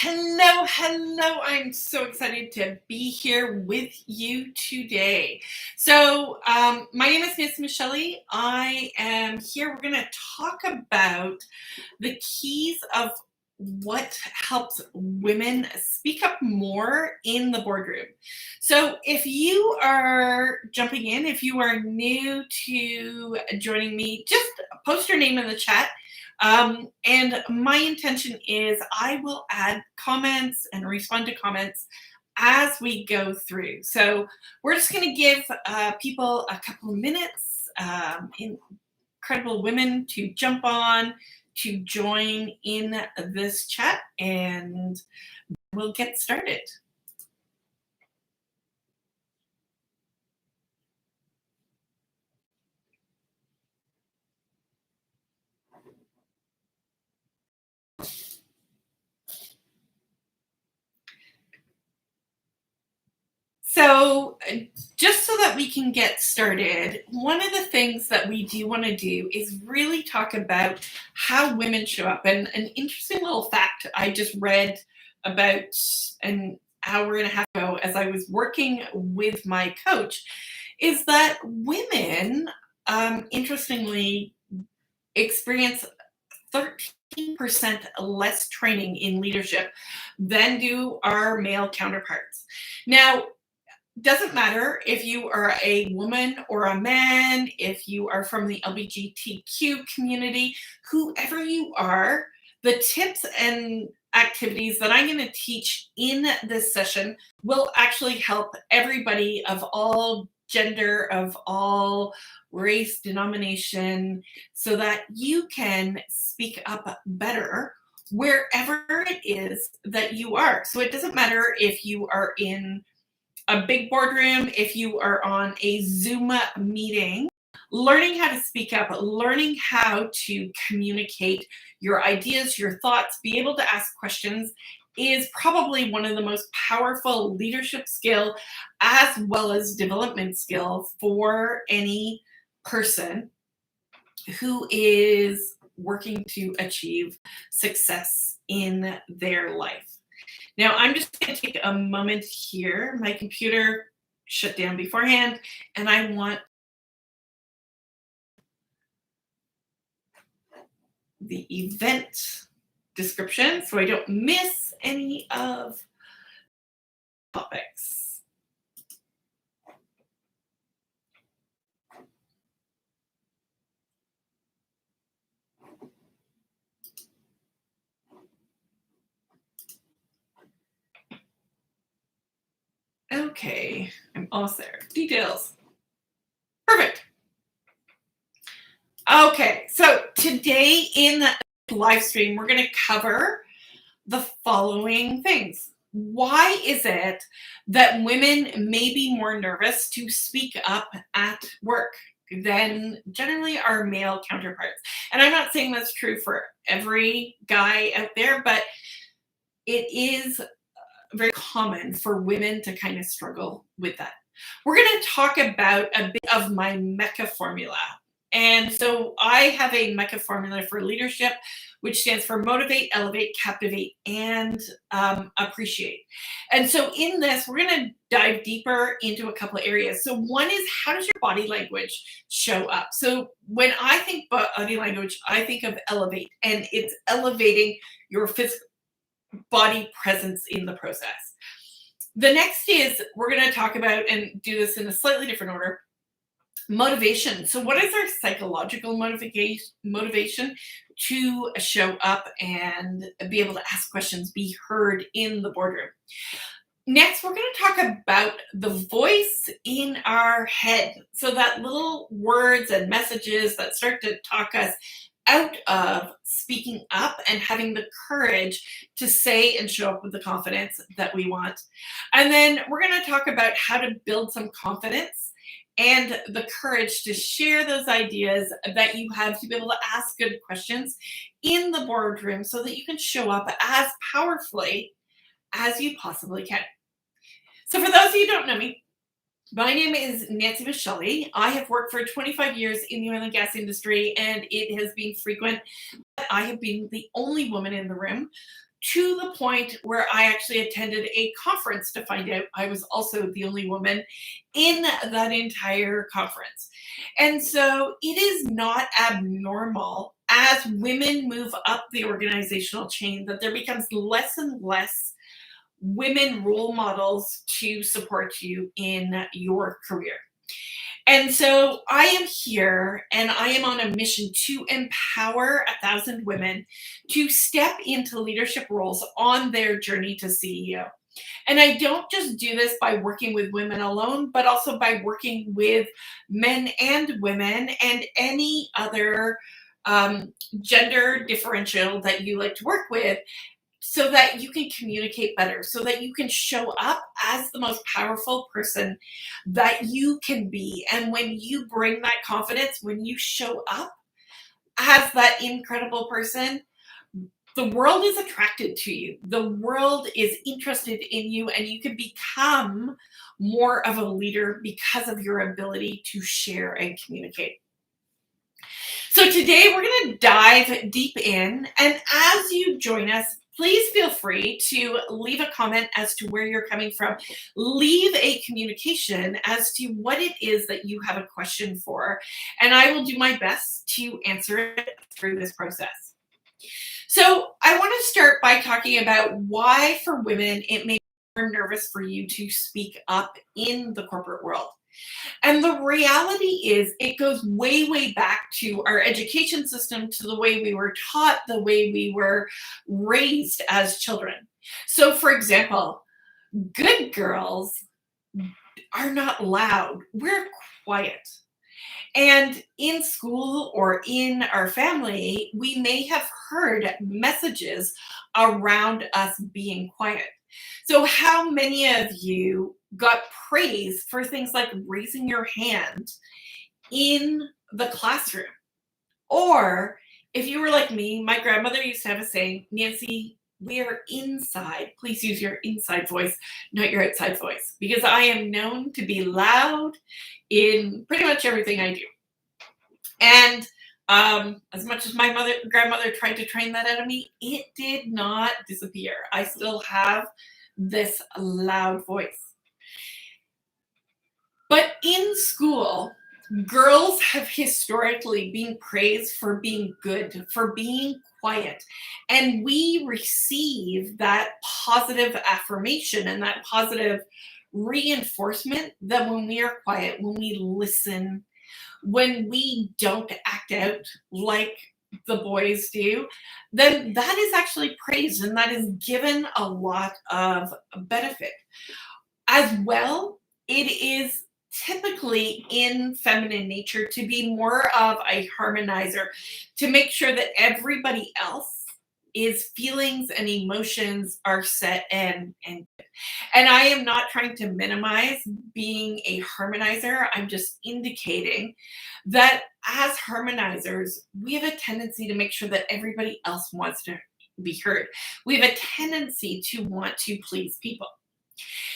Hello, hello. I'm so excited to be here with you today. My name is Miss Michelle. I am here. We're going to talk about the keys of what helps women speak up more in the boardroom. So, if you are jumping in, if you are new to joining me, just post your name in the chat. And my intention is I will add comments and respond to comments as we go through. So we're just going to give people a couple of minutes, incredible women to jump on, to join in this chat, and we'll get started. So, just so that we can get started, one of the things that we do want to do is really talk about how women show up. And an interesting little fact I just read about an hour and a half ago as I was working with my coach is that women, interestingly, experience 13% less training in leadership than do our male counterparts. Now, doesn't matter if you are a woman or a man, if you are from the LGBTQ community, whoever you are, the tips and activities that I'm going to teach in this session will actually help everybody of all gender, of all race, denomination, so that you can speak up better wherever it is that you are. So it doesn't matter if you are in a big boardroom, if you are on a Zoom meeting, learning how to speak up, learning how to communicate your ideas, your thoughts, be able to ask questions is probably one of the most powerful leadership skill as well as development skill for any person who is working to achieve success in their life. Now, I'm just going to take a moment here. My computer shut down beforehand, and I want the event description so I don't miss any of the topics. Okay, I'm almost there. Details. Perfect. Okay, so today in the live stream, we're going to cover the following things. Why is it that women may be more nervous to speak up at work than generally our male counterparts? And I'm not saying that's true for every guy out there, but it is very common for women to kind of struggle with that. We're going to talk about a bit of my MECA formula. And so I have a MECA formula for leadership, which stands for motivate, elevate, captivate, and appreciate. And so in this, we're going to dive deeper into a couple of areas. So one is, how does your body language show up? So when I think body language, I think of elevate, and it's elevating your physical body presence in the process. The next is, we're going to talk about and do this in a slightly different order, motivation. So what is our psychological motivation to show up and be able to ask questions, be heard in the boardroom? Next, we're going to talk about the voice in our head. So that little words and messages that start to talk us out of speaking up and having the courage to say and show up with the confidence that we want. And then we're going to talk about how to build some confidence and the courage to share those ideas that you have, to be able to ask good questions in the boardroom so that you can show up as powerfully as you possibly can. So for those of you who don't know me, my name is Nancy Michelle. I have worked for 25 years in the oil and gas industry, and it has been frequent. I have been the only woman in the room to the point where I actually attended a conference to find out I was also the only woman in that entire conference. And so it is not abnormal as women move up the organizational chain that there becomes less and less women role models to support you in your career. And so I am here and I am on a mission to empower 1,000 women to step into leadership roles on their journey to CEO. And I don't just do this by working with women alone, but also by working with men and women and any other gender differential that you like to work with, so that you can communicate better, so that you can show up as the most powerful person that you can be. And when you bring that confidence, when you show up as that incredible person, the world is attracted to you. The world is interested in you, and you can become more of a leader because of your ability to share and communicate. So today we're going to dive deep in, and as you join us, please feel free to leave a comment as to where you're coming from. Leave a communication as to what it is that you have a question for, and I will do my best to answer it through this process. So I want to start by talking about why for women it may be more nervous for you to speak up in the corporate world. And the reality is, it goes way, way back to our education system, to the way we were taught, the way we were raised as children. So, for example, good girls are not loud, we're quiet. And in school or in our family, we may have heard messages around us being quiet. So, how many of you got praise for things like raising your hand in the classroom? Or if you were like me, my grandmother used to have a saying, Nancy, we are inside. Please use your inside voice, not your outside voice, because I am known to be loud in pretty much everything I do. And as much as my grandmother tried to train that out of me, it did not disappear. I still have this loud voice. But in school, girls have historically been praised for being good, for being quiet. And we receive that positive affirmation and that positive reinforcement that when we are quiet, when we listen, when we don't act out like the boys do, then that is actually praised and that is given a lot of benefit. As well, it is typically in feminine nature to be more of a harmonizer, to make sure that everybody else is feelings and emotions are set and I am not trying to minimize being a harmonizer. I'm just indicating that as harmonizers, we have a tendency to make sure that everybody else wants to be heard. We have a tendency to want to please people.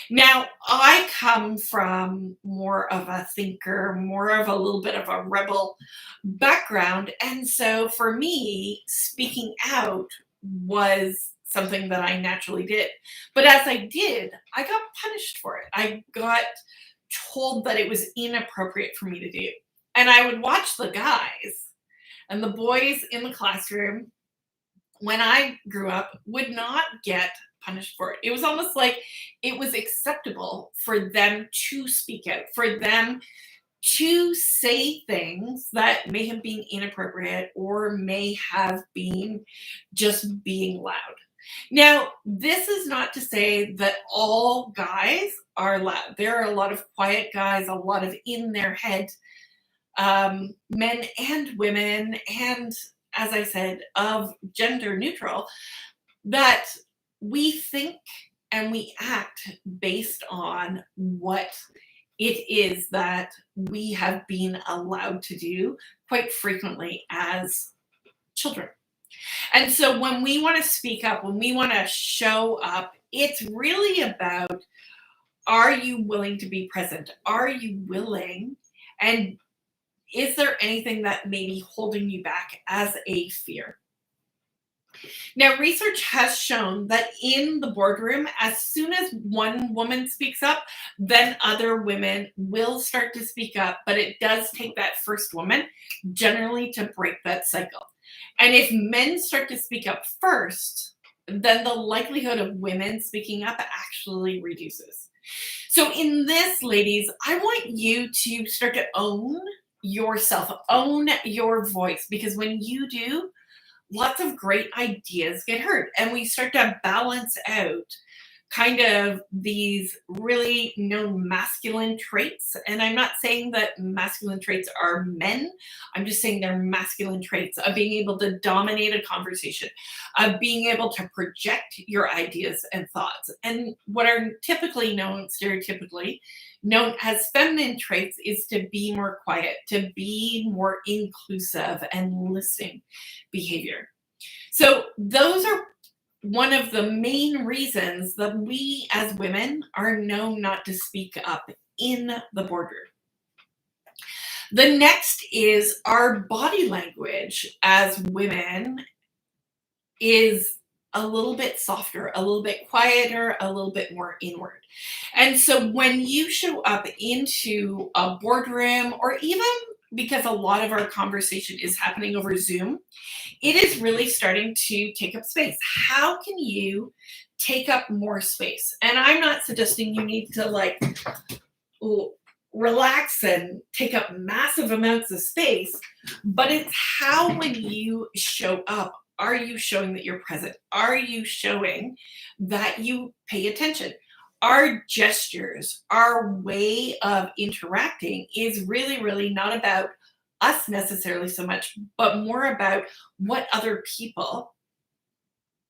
Now, I come from more of a thinker, more of a little bit of a rebel background. And so for me, speaking out was something that I naturally did. But as I did, I got punished for it. I got told that it was inappropriate for me to do. And I would watch the guys and the boys in the classroom when I grew up would not get punished for it. It was almost like it was acceptable for them to speak out, for them to say things that may have been inappropriate or may have been just being loud. Now, this is not to say that all guys are loud. There are a lot of quiet guys, a lot of in their head men and women, and as I said, of gender neutral, that we think and we act based on what it is that we have been allowed to do quite frequently as children. And so when we want to speak up, when we want to show up, it's really about, are you willing to be present? Are you willing? And is there anything that may be holding you back as a fear? Now, research has shown that in the boardroom, as soon as one woman speaks up, then other women will start to speak up. But it does take that first woman generally to break that cycle. And if men start to speak up first, then the likelihood of women speaking up actually reduces. So, in this, ladies, I want you to start to own yourself, own your voice, because when you do, lots of great ideas get heard. And we start to balance out kind of these really known masculine traits. And I'm not saying that masculine traits are men, I'm just saying they're masculine traits of being able to dominate a conversation, of being able to project your ideas and thoughts. And what are typically known, stereotypically known as feminine traits, is to be more quiet, to be more inclusive and listening behavior. So, those are one of the main reasons that we as women are known not to speak up in the boardroom. The next is our body language as women is a little bit softer, a little bit quieter, a little bit more inward. And so when you show up into a boardroom, or even because a lot of our conversation is happening over Zoom, it is really starting to take up space. How can you take up more space? And I'm not suggesting you need to relax and take up massive amounts of space, but it's how when you show up, are you showing that you're present? Are you showing that you pay attention? Our gestures, our way of interacting is really, really not about us necessarily so much, but more about what other people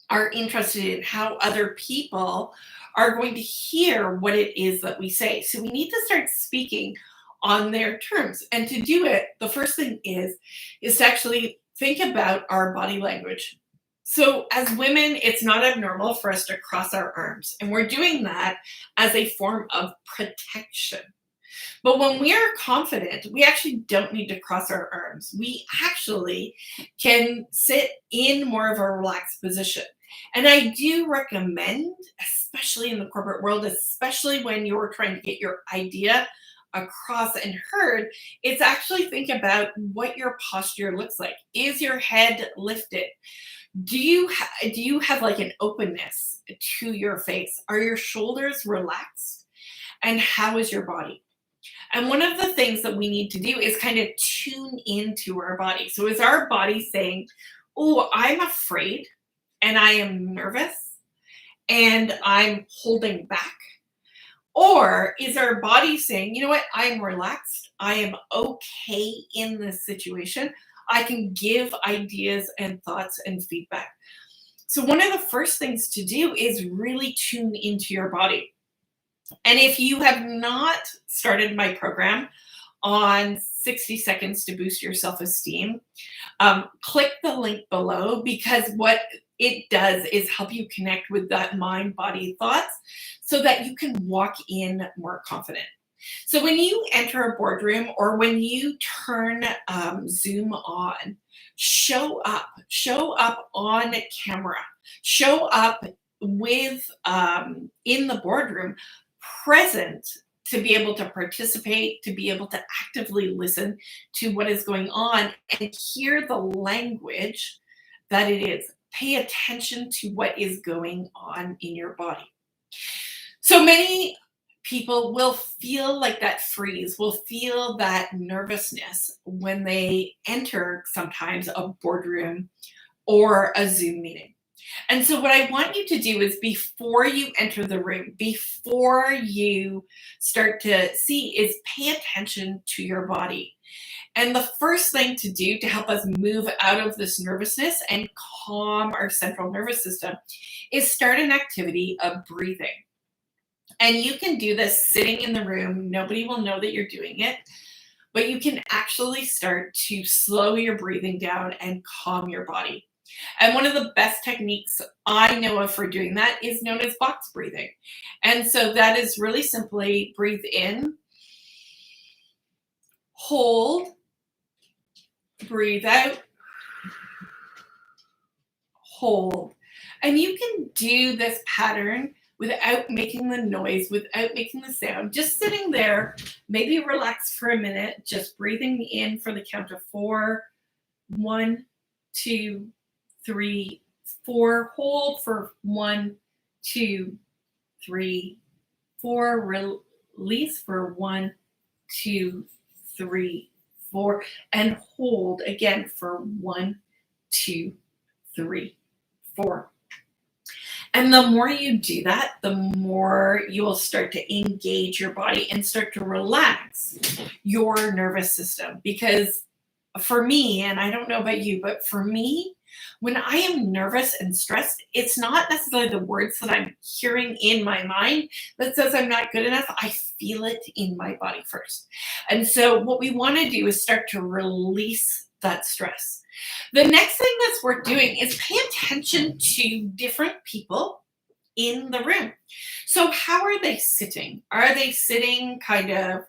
are interested in, how other people are going to hear what it is that we say. So we need to start speaking on their terms. And to do it, the first thing is to actually think about our body language. So as women, it's not abnormal for us to cross our arms, and we're doing that as a form of protection. But when we are confident, we actually don't need to cross our arms. We actually can sit in more of a relaxed position. And I do recommend, especially in the corporate world, especially when you're trying to get your idea across and heard, it's actually think about what your posture looks like. Is your head lifted? Do you have like an openness to your face? Are your shoulders relaxed? And how is your body? And one of the things that we need to do is kind of tune into our body. So is our body saying, "Oh, I'm afraid and I am nervous and I'm holding back"? Or is our body saying, "You know what? I am relaxed. I am okay in this situation. I can give ideas and thoughts and feedback." So one of the first things to do is really tune into your body. And if you have not started my program on 60 seconds to boost your self-esteem, click the link below, because what it does is help you connect with that mind, body, thoughts so that you can walk in more confident. So when you enter a boardroom or when you turn Zoom on, show up on camera, show up with in the boardroom, present, to be able to participate, to be able to actively listen to what is going on and hear the language that it is. Pay attention to what is going on in your body. So many people will feel like that freeze, will feel that nervousness when they enter sometimes a boardroom or a Zoom meeting. And so, what I want you to do is before you enter the room, before you start to see, is pay attention to your body. And the first thing to do to help us move out of this nervousness and calm our central nervous system is start an activity of breathing. And you can do this sitting in the room. Nobody will know that you're doing it, but you can actually start to slow your breathing down and calm your body. And one of the best techniques I know of for doing that is known as box breathing. And so that is really simply breathe in, hold, breathe out, hold. And you can do this pattern without making the noise, without making the sound, just sitting there, maybe relax for a minute, just breathing in for the count of 4. 1, 2, 3, 4. Hold for 1, 2, 3, 4. Release for 1, 2, 3, 4. And hold again for 1, 2, 3, 4. And the more you do that, the more you will start to engage your body and start to relax your nervous system. Because for me, and I don't know about you, but for me, when I am nervous and stressed, it's not necessarily the words that I'm hearing in my mind that says I'm not good enough. I feel it in my body first. And so what we want to do is start to release that stress. The next thing that's worth doing is pay attention to different people in the room. So how are they sitting? Are they sitting kind of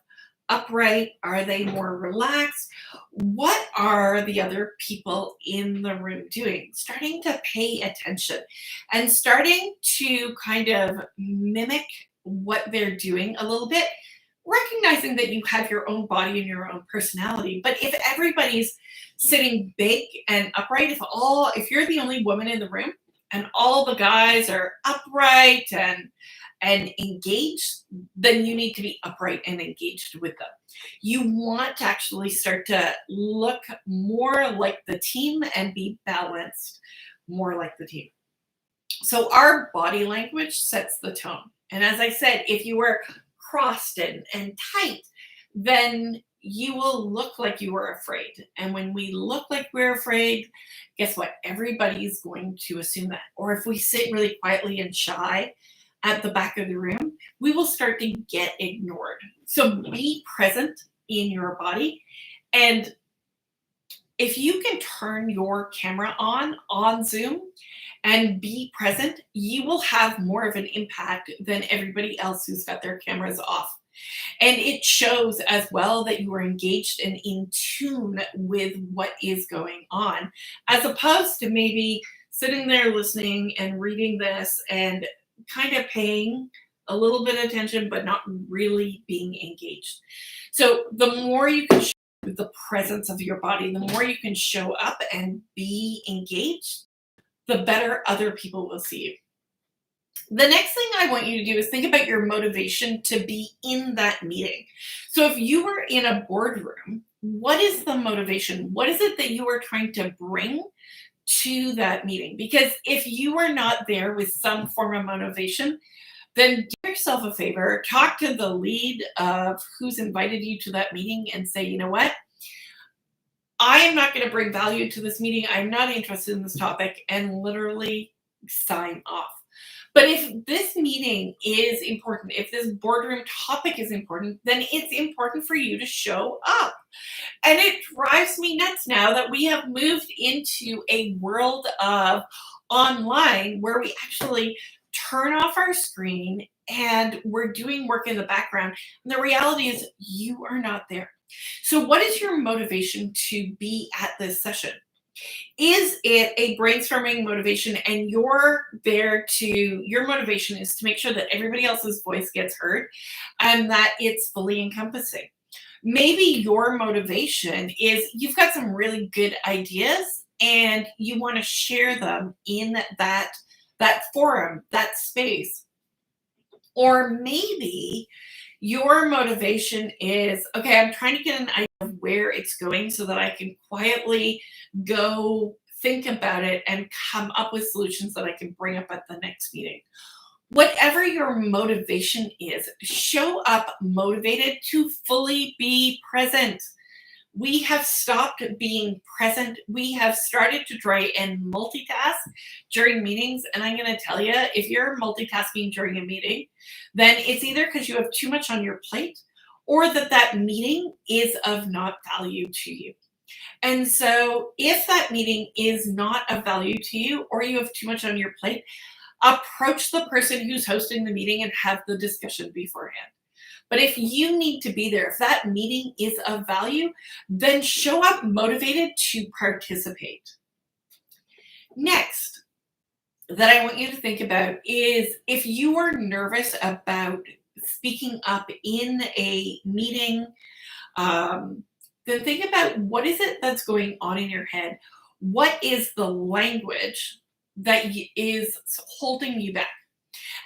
upright? Are they more relaxed? What are the other people in the room doing? Starting to pay attention and starting to kind of mimic what they're doing a little bit, recognizing that you have your own body and your own personality. But if everybody's sitting big and upright, if you're the only woman in the room and all the guys are upright and engaged, then you need to be upright and engaged with them. You want to actually start to look more like the team and be balanced more like the team. So our body language sets the tone. And as I said, if you are crossed and tight, then you will look like you are afraid. And when we look like we're afraid, guess what? Everybody's going to assume that. Or if we sit really quietly and shy at the back of the room, we will start to get ignored. So be present in your body. And if you can turn your camera on Zoom and be present, you will have more of an impact than everybody else who's got their cameras off. And it shows as well that you are engaged and in tune with what is going on, as opposed to maybe sitting there listening and reading this and kind of paying a little bit of attention, but not really being engaged. So the more you can show the presence of your body, the more you can show up and be engaged, the better other people will see you. The next thing I want you to do is think about your motivation to be in that meeting. So if you were in a boardroom, what is the motivation? What is it that you are trying to bring to that meeting? Because if you are not there with some form of motivation, then do yourself a favor, talk to the lead of who's invited you to that meeting and say, you know what? I am not going to bring value to this meeting. I'm not interested in this topic, and literally sign off. But if this meeting is important, if this boardroom topic is important, then it's important for you to show up. And it drives me nuts now that we have moved into a world of online where we actually turn off our screen and we're doing work in the background. And the reality is you are not there. So what is your motivation to be at this session? Is it a brainstorming motivation and your motivation is to make sure that everybody else's voice gets heard and that it's fully encompassing? Maybe your motivation is you've got some really good ideas and you want to share them in that forum, that space. Or maybe your motivation is, okay, I'm trying to get an idea of where it's going so that I can quietly go think about it and come up with solutions that I can bring up at the next meeting. Whatever your motivation is, show up motivated to fully be present. We have stopped being present. We have started to try and multitask during meetings. And I'm going to tell you, if you're multitasking during a meeting, then it's either because you have too much on your plate or that meeting is of not value to you. And so if that meeting is not of value to you or you have too much on your plate, approach the person who's hosting the meeting and have the discussion beforehand. But if you need to be there, if that meeting is of value, then show up motivated to participate. Next, that I want you to think about is if you are nervous about speaking up in a meeting, then think about what is it that's going on in your head? What is the language that is holding you back?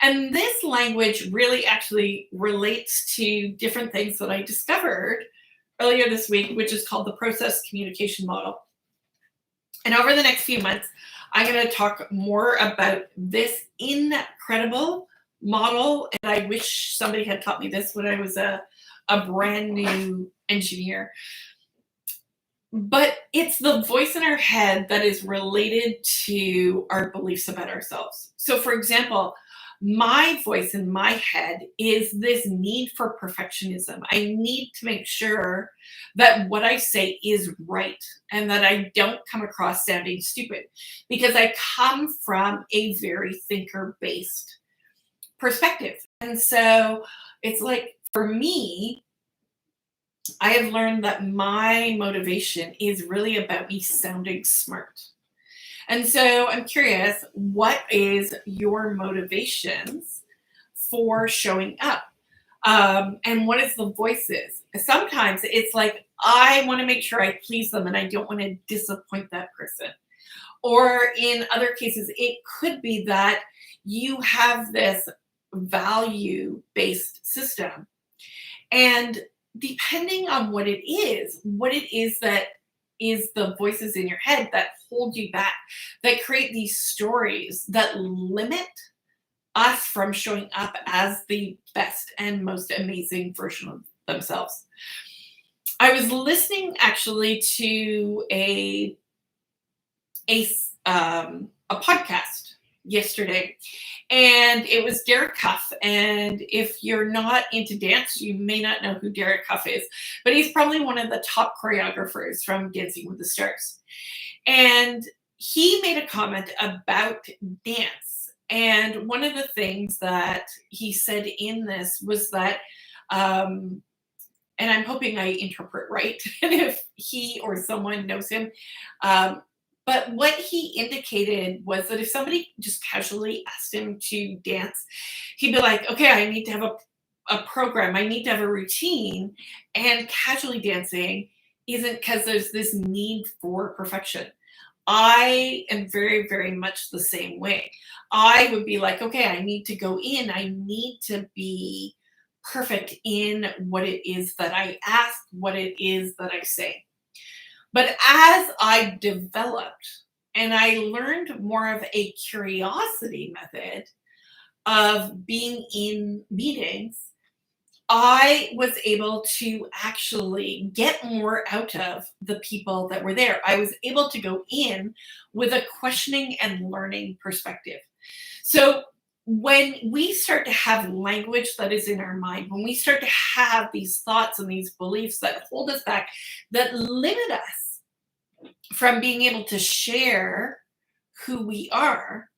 And this language really actually relates to different things that I discovered earlier this week, which is called the process communication model. And over the next few months, I'm going to talk more about this incredible model. And I wish somebody had taught me this when I was a brand new engineer. But it's the voice in our head that is related to our beliefs about ourselves. So, for example, my voice in my head is this need for perfectionism. I need to make sure that what I say is right and that I don't come across sounding stupid because I come from a very thinker based perspective. And so it's like for me, I have learned that my motivation is really about me sounding smart. And so I'm curious, what is your motivations for showing up? And what is the voices? Sometimes it's like, I want to make sure I please them and I don't want to disappoint that person. Or in other cases, it could be that you have this value based system. And depending on what it is that is the voices in your head that hold you back, that create these stories that limit us from showing up as the best and most amazing version of themselves. I was listening actually to a podcast yesterday, and it was Derek Cuff. And if you're not into dance, you may not know who Derek Cuff is, but he's probably one of the top choreographers from Dancing with the Stars. And he made a comment about dance. And one of the things that he said in this was that, and I'm hoping I interpret right, and if he or someone knows him, but what he indicated was that if somebody just casually asked him to dance, he'd be like, okay, I need to have a program. I need to have a routine. And casually dancing isn't because there's this need for perfection. I am very, very much the same way. I would be like, okay, I need to go in. I need to be perfect in what it is that I ask, what it is that I say. But as I developed and I learned more of a curiosity method of being in meetings, I was able to actually get more out of the people that were there. I was able to go in with a questioning and learning perspective. So when we start to have language that is in our mind, when we start to have these thoughts and these beliefs that hold us back, that limit us from being able to share who we are,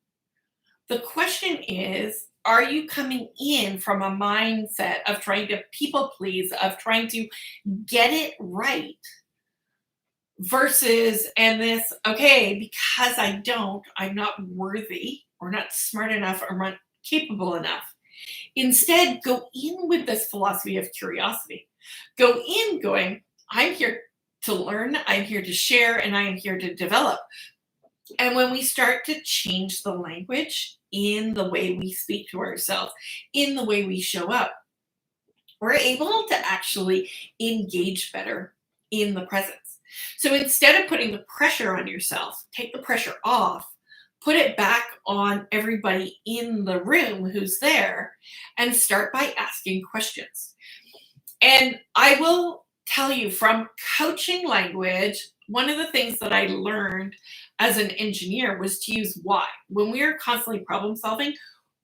the question is, are you coming in from a mindset of trying to people please, of trying to get it right versus, and this, okay, because I'm not worthy or not smart enough or not capable enough. Instead, go in with this philosophy of curiosity. Go in going, I'm here to learn, I'm here to share, and I am here to develop. And when we start to change the language in the way we speak to ourselves, in the way we show up, we're able to actually engage better in the presence. So instead of putting the pressure on yourself, take the pressure off, put it back on everybody in the room who's there, and start by asking questions. And I will tell you from coaching language, one of the things that I learned as an engineer was to use why. When we are constantly problem solving,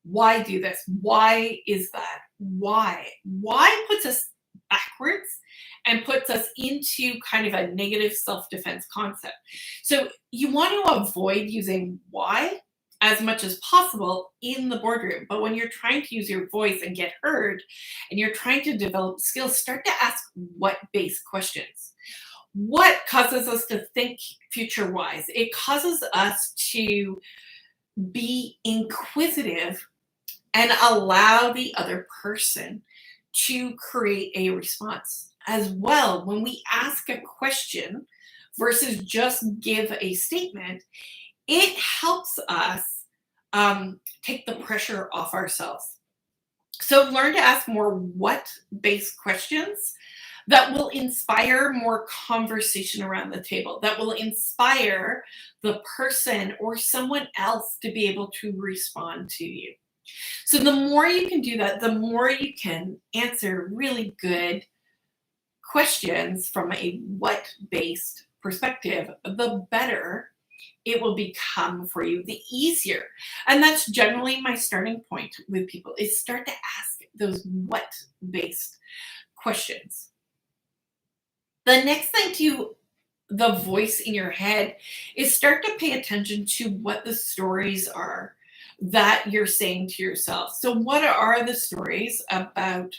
why do this? Why is that? Why? Why puts us backwards and puts us into kind of a negative self-defense concept. So you want to avoid using why as much as possible in the boardroom. But when you're trying to use your voice and get heard and you're trying to develop skills, start to ask what-based questions. What causes us to think future-wise? It causes us to be inquisitive and allow the other person to create a response. As well, when we ask a question versus just give a statement, it helps us take the pressure off ourselves. So learn to ask more what based questions that will inspire more conversation around the table, that will inspire the person or someone else to be able to respond to you. So the more you can do that, the more you can answer really good questions from a what based perspective, the better it will become for you, the easier. And that's generally my starting point with people is start to ask those what based questions. The next thing to the voice in your head is start to pay attention to what the stories are that you're saying to yourself. So, what are the stories about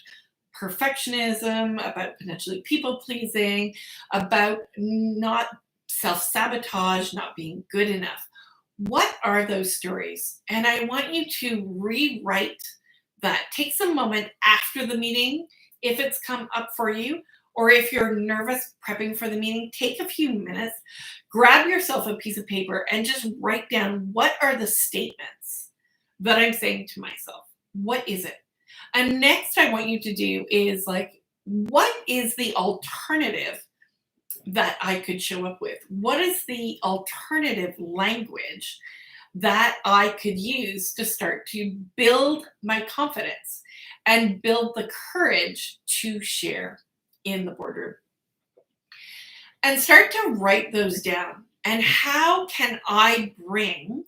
perfectionism, about potentially people pleasing, about not self sabotage, not being good enough? What are those stories? And I want you to rewrite that. Take some moment after the meeting, if it's come up for you, or if you're nervous prepping for the meeting, take a few minutes, grab yourself a piece of paper, and just write down what are the statements that I'm saying to myself. What is it? And next, I want you to do is like, what is the alternative that I could show up with? What is the alternative language that I could use to start to build my confidence and build the courage to share in the boardroom? And start to write those down. And how can I bring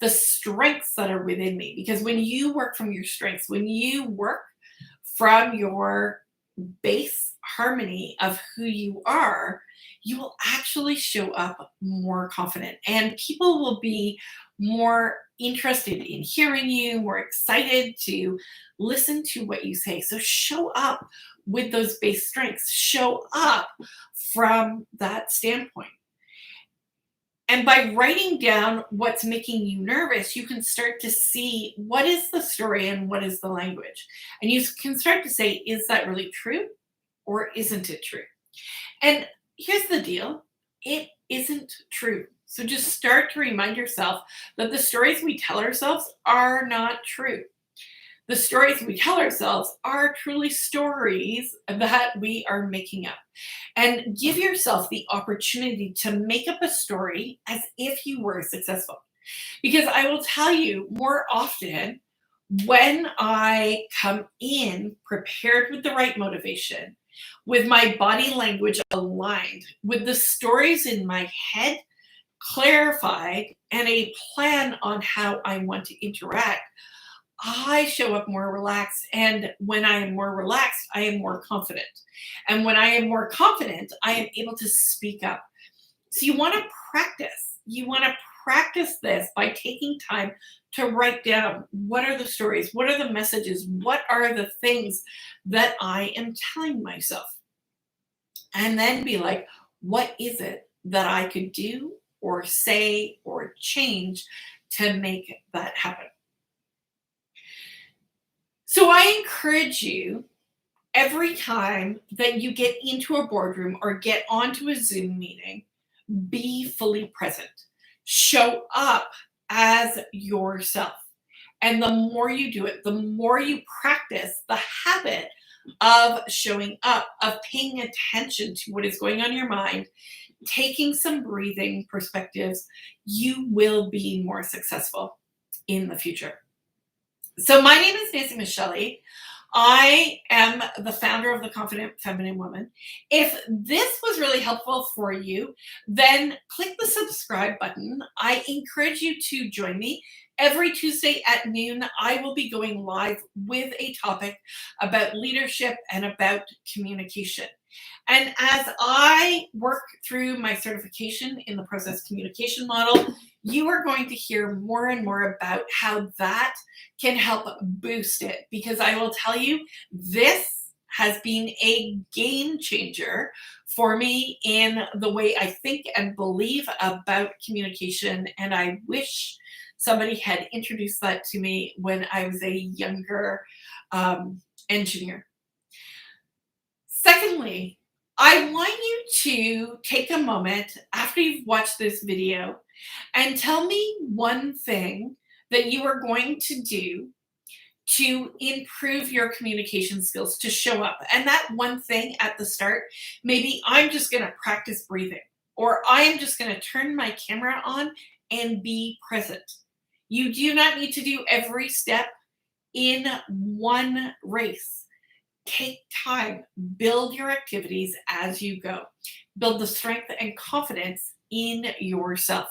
the strengths that are within me? Because when you work from your strengths, when you work from your base harmony of who you are, you will actually show up more confident and people will be more interested in hearing you, more excited to listen to what you say. So show up with those base strengths, show up from that standpoint. And by writing down what's making you nervous, you can start to see what is the story and what is the language. And you can start to say, is that really true or isn't it true? And here's the deal, it isn't true. So just start to remind yourself that the stories we tell ourselves are not true. The stories we tell ourselves are truly stories that we are making up. And give yourself the opportunity to make up a story as if you were successful. Because I will tell you more often when I come in prepared with the right motivation, with my body language aligned, with the stories in my head clarified, and a plan on how I want to interact, I show up more relaxed. And when I am more relaxed, I am more confident. And when I am more confident, I am able to speak up. So you want to practice. You want to practice this by taking time to write down what are the stories, what are the messages, what are the things that I am telling myself. And then be like, what is it that I could do or say or change to make that happen? So I encourage you every time that you get into a boardroom or get onto a Zoom meeting, be fully present. Show up as yourself. And the more you do it, the more you practice the habit of showing up, of paying attention to what is going on in your mind, taking some breathing perspectives, you will be more successful in the future. So my name is Nancy Michelle. I am the founder of The Confident Feminine Woman. If this was really helpful for you, then click the subscribe button. I encourage you to join me. Every Tuesday at noon, I will be going live with a topic about leadership and about communication. And as I work through my certification in the process communication model, you are going to hear more and more about how that can help boost it. Because I will tell you, this has been a game changer for me in the way I think and believe about communication. And I wish somebody had introduced that to me when I was a younger engineer. Secondly, I want you to take a moment after you've watched this video and tell me one thing that you are going to do to improve your communication skills, to show up. And that one thing at the start, maybe I'm just going to practice breathing, or I am just going to turn my camera on and be present. You do not need to do every step in one race. Take time, build your activities as you go, build the strength and confidence in yourself.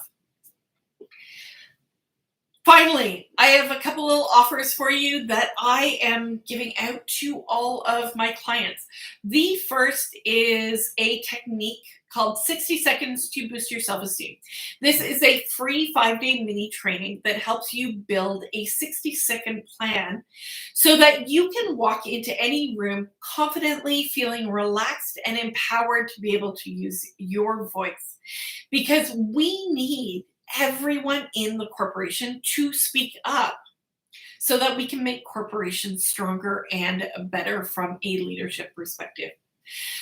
Finally, I have a couple little offers for you that I am giving out to all of my clients. The first is a technique called 60 Seconds to Boost Your Self-Esteem. This is a free 5-day mini training that helps you build a 60-second plan so that you can walk into any room confidently, feeling relaxed and empowered to be able to use your voice. Because we need everyone in the corporation to speak up so that we can make corporations stronger and better from a leadership perspective.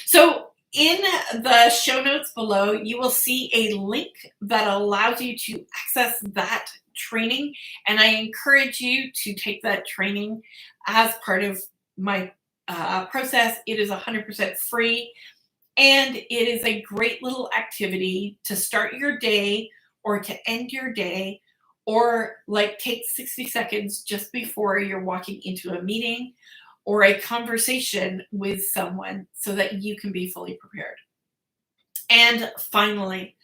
So in the show notes below, you will see a link that allows you to access that training. And I encourage you to take that training as part of my process. It is 100% free. And it is a great little activity to start your day or to end your day, or like take 60 seconds just before you're walking into a meeting or a conversation with someone so that you can be fully prepared. And finally,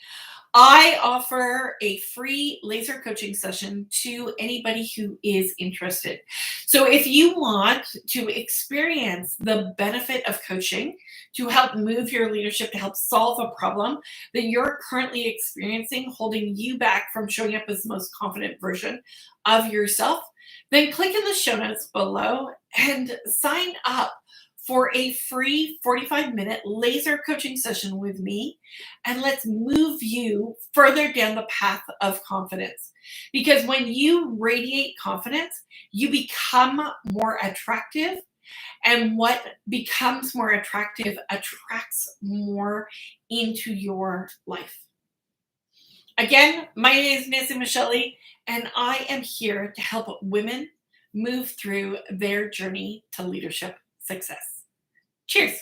I offer a free laser coaching session to anybody who is interested. So if you want to experience the benefit of coaching to help move your leadership, to help solve a problem that you're currently experiencing, holding you back from showing up as the most confident version of yourself, then click in the show notes below and sign up for a free 45-minute laser coaching session with me, and let's move you further down the path of confidence. Because when you radiate confidence, you become more attractive, and what becomes more attractive attracts more into your life. Again, my name is Nancy Michelle, and I am here to help women move through their journey to leadership success. Cheers.